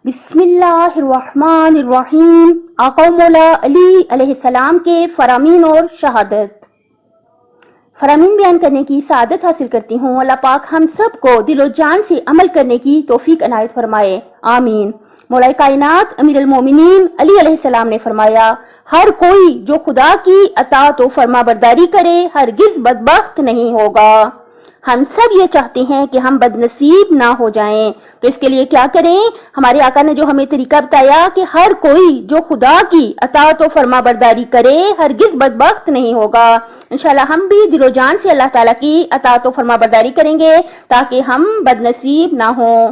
بسم اللہ الرحمن الرحیم۔ آقا مولا علی علیہ السلام کے فرامین اور شہادت۔ فرامین بیان کرنے کی سعادت حاصل کرتی ہوں۔ اللہ پاک ہم سب کو دل و جان سے عمل کرنے کی توفیق عنایت فرمائے، آمین۔ مولا کائنات امیر المومنین علی علیہ السلام نے فرمایا، ہر کوئی جو خدا کی اطاعت و فرما برداری کرے ہرگز بدبخت نہیں ہوگا۔ ہم سب یہ چاہتے ہیں کہ ہم بد نصیب نہ ہو جائیں، تو اس کے لیے کیا کریں؟ ہمارے آقا نے جو ہمیں طریقہ بتایا کہ ہر کوئی جو خدا کی اطاعت و فرما برداری کرے ہرگز بدبخت نہیں ہوگا۔ انشاءاللہ ہم بھی دل و جان سے اللہ تعالیٰ کی اطاعت و فرما برداری کریں گے تاکہ ہم بد نصیب نہ ہوں۔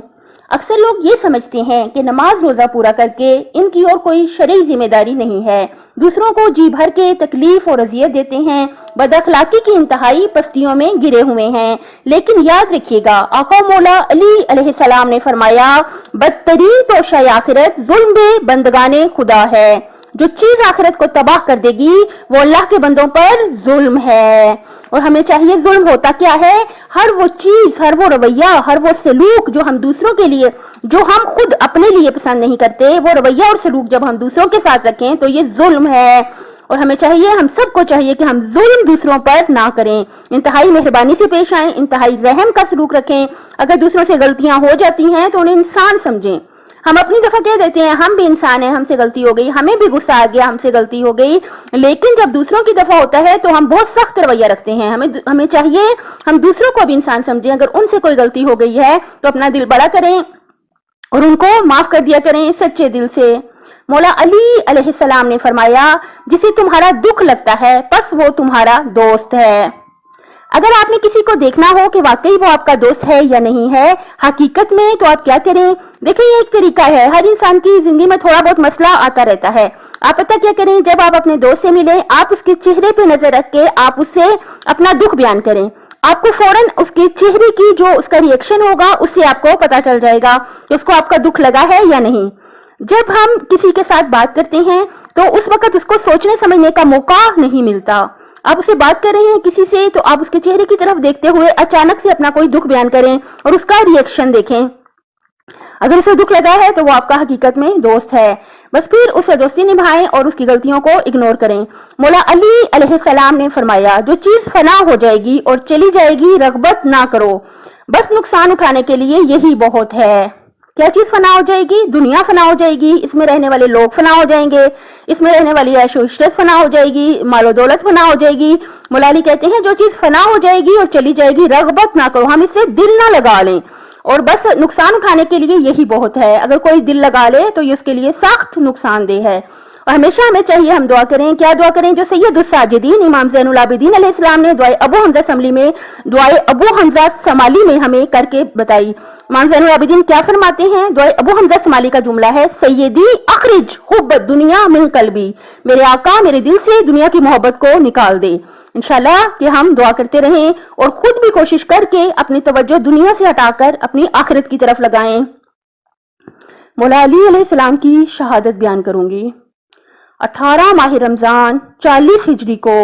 اکثر لوگ یہ سمجھتے ہیں کہ نماز روزہ پورا کر کے ان کی اور کوئی شرعی ذمہ داری نہیں ہے، دوسروں کو جی بھر کے تکلیف اور اذیت دیتے ہیں، بد اخلاقی کی انتہائی پستیوں میں گرے ہوئے ہیں۔ لیکن یاد رکھیے گا، آقا مولا علی علیہ السلام نے فرمایا، بدترین توشہ آخرت ظلم بندگان خدا ہے۔ جو چیز آخرت کو تباہ کر دے گی وہ اللہ کے بندوں پر ظلم ہے۔ اور ہمیں چاہیے، ظلم ہوتا کیا ہے؟ ہر وہ چیز، ہر وہ رویہ، ہر وہ سلوک جو ہم دوسروں کے لیے، جو ہم خود اپنے لیے پسند نہیں کرتے، وہ رویہ اور سلوک جب ہم دوسروں کے ساتھ رکھیں تو یہ ظلم ہے۔ اور ہمیں چاہیے، ہم سب کو چاہیے کہ ہم ظلم دوسروں پر نہ کریں، انتہائی مہربانی سے پیش آئیں، انتہائی رحم کا سلوک رکھیں۔ اگر دوسروں سے غلطیاں ہو جاتی ہیں تو انہیں انسان سمجھیں۔ ہم اپنی دفعہ کہہ دیتے ہیں ہم بھی انسان ہیں، ہم سے غلطی ہو گئی، ہمیں بھی غصہ آ گیا، ہم سے غلطی ہو گئی، لیکن جب دوسروں کی دفعہ ہوتا ہے تو ہم بہت سخت رویہ رکھتے ہیں۔ ہمیں چاہیے ہم دوسروں کو بھی انسان سمجھیں، اگر ان سے کوئی غلطی ہو گئی ہے تو اپنا دل بڑا کریں اور ان کو معاف کر دیا کریں سچے دل سے۔ مولا علی علیہ السلام نے فرمایا، جسے تمہارا دکھ لگتا ہے بس وہ تمہارا دوست ہے۔ اگر آپ نے کسی کو دیکھنا ہو کہ واقعی وہ آپ کا دوست ہے یا نہیں ہے حقیقت میں، تو آپ کیا کریں؟ دیکھیں، یہ ایک طریقہ ہے، ہر انسان کی زندگی میں تھوڑا بہت مسئلہ آتا رہتا ہے۔ آپ پتہ کیا کریں؟ جب آپ اپنے دوست سے ملیں، آپ اس کے چہرے پہ نظر رکھ کے آپ اس سے اپنا دکھ بیان کریں۔ آپ کو فوراً اس کے چہرے کی جو اس کا ری ایکشن ہوگا اس سے آپ کو پتا چل جائے گا کہ اس کو آپ کا دکھ لگا ہے یا نہیں۔ جب ہم کسی کے ساتھ بات کرتے ہیں تو اس وقت اس کو سوچنے سمجھنے کا موقع نہیں ملتا۔ آپ اسے بات کر رہے ہیں کسی سے تو آپ اس کے چہرے کی طرف دیکھتے ہوئے اچانک سے اپنا کوئی دکھ بیان کریں اور اس کا ری ایکشن دیکھیں۔ اگر اسے دکھ لگا ہے تو وہ آپ کا حقیقت میں دوست ہے، بس پھر اسے دوستی نبھائیں اور اس کی غلطیوں کو اگنور کریں۔ مولا علی علیہ السلام نے فرمایا، جو چیز فنا ہو جائے گی اور چلی جائے گی رغبت نہ کرو، بس نقصان اٹھانے کے لیے یہی بہت ہے۔ کیا چیز فنا ہو جائے گی؟ دنیا فنا ہو جائے گی، اس میں رہنے والے لوگ فنا ہو جائیں گے، اس میں رہنے والی عیش و عشرت فنا ہو جائے گی، مال و دولت فنا ہو جائے گی۔ مولا علی کہتے ہیں، جو چیز فنا ہو جائے گی اور چلی جائے گی رغبت نہ کرو، ہم اس سے دل نہ لگا لیں، اور بس نقصان اٹھانے کے لیے یہی بہت ہے۔ اگر کوئی دل لگا لے تو یہ اس کے لیے سخت نقصان دہ ہے۔ اور ہمیشہ ہمیں چاہیے ہم دعا کریں۔ کیا دعا کریں؟ جو سید الساجدین امام زین العابدین علیہ السلام نے دعائے ابو حمزہ سمالی میں ہمیں کر کے بتائی۔ امام زین العابدین کیا فرماتے ہیں؟ دعائے ابو حمزہ سمالی کا جملہ ہے، سیدی اخرج حب الدنیا من قلبی، میرے آقا میرے دل سے دنیا کی محبت کو نکال دے۔ انشاءاللہ کہ ہم دعا کرتے رہیں اور خود بھی کوشش کر کے اپنی توجہ دنیا سے ہٹا کر اپنی آخرت کی طرف لگائیں۔ مولا علی علیہ السلام کی شہادت بیان کروں گی۔ 18 ماہ رمضان 40 ہجری کو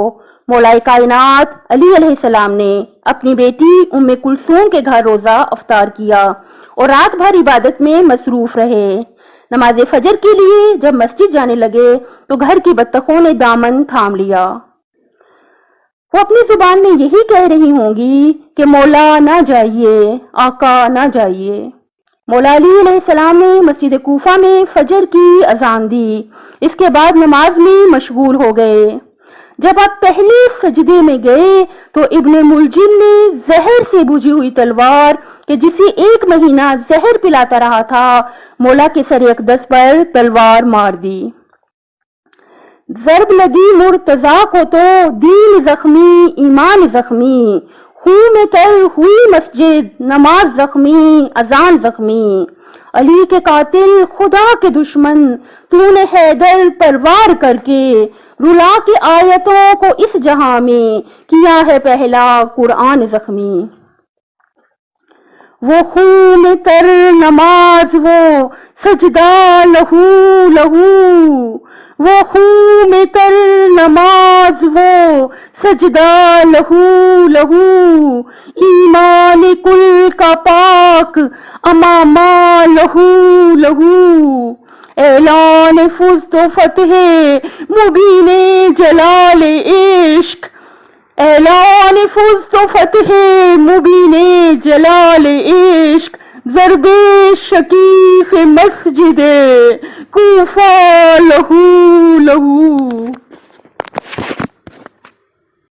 مولا کائنات علی علیہ السلام نے اپنی بیٹی ام کلثوم کے گھر روزہ افطار کیا اور رات بھر عبادت میں مصروف رہے۔ نماز فجر کے لیے جب مسجد جانے لگے تو گھر کی بطخوں نے دامن تھام لیا۔ وہ اپنی زبان میں یہی کہہ رہی ہوں گی کہ مولا نہ جائیے، آقا نہ جائیے۔ مولا علی علیہ السلام نے مسجد کوفہ میں فجر کی اذان دی، اس کے بعد نماز میں مشغول ہو گئے۔ جب آپ پہلے سجدے میں گئے تو ابن ملجم نے زہر سے بجھی ہوئی تلوار کہ جسے 1 مہینہ زہر پلاتا رہا تھا، مولا کے سر اقدس پر تلوار مار دی۔ ضرب لگی مرتضیٰ کو تو دین زخمی ایمان زخمی، خون میں تر ہوئی مسجد نماز زخمی اذان زخمی۔ علی کے قاتل خدا کے دشمن، تو نے حیدر پروار کر کے رلا کے آیتوں کو اس جہاں میں کیا ہے پہلا قرآن زخمی۔ وہ خون میں تر نماز وہ سجدہ لہو لہو، وہ خون میں تر نماز وہ سجدہ لہو لہو، ایمان کل کا پاک امامہ لہو لہو، اعلان فزت و فتح مبین جلال عشق، اعلان فزت و فتح مبین جلال عشق، ضرب شکیف مسجد کوفہ لہو لہو۔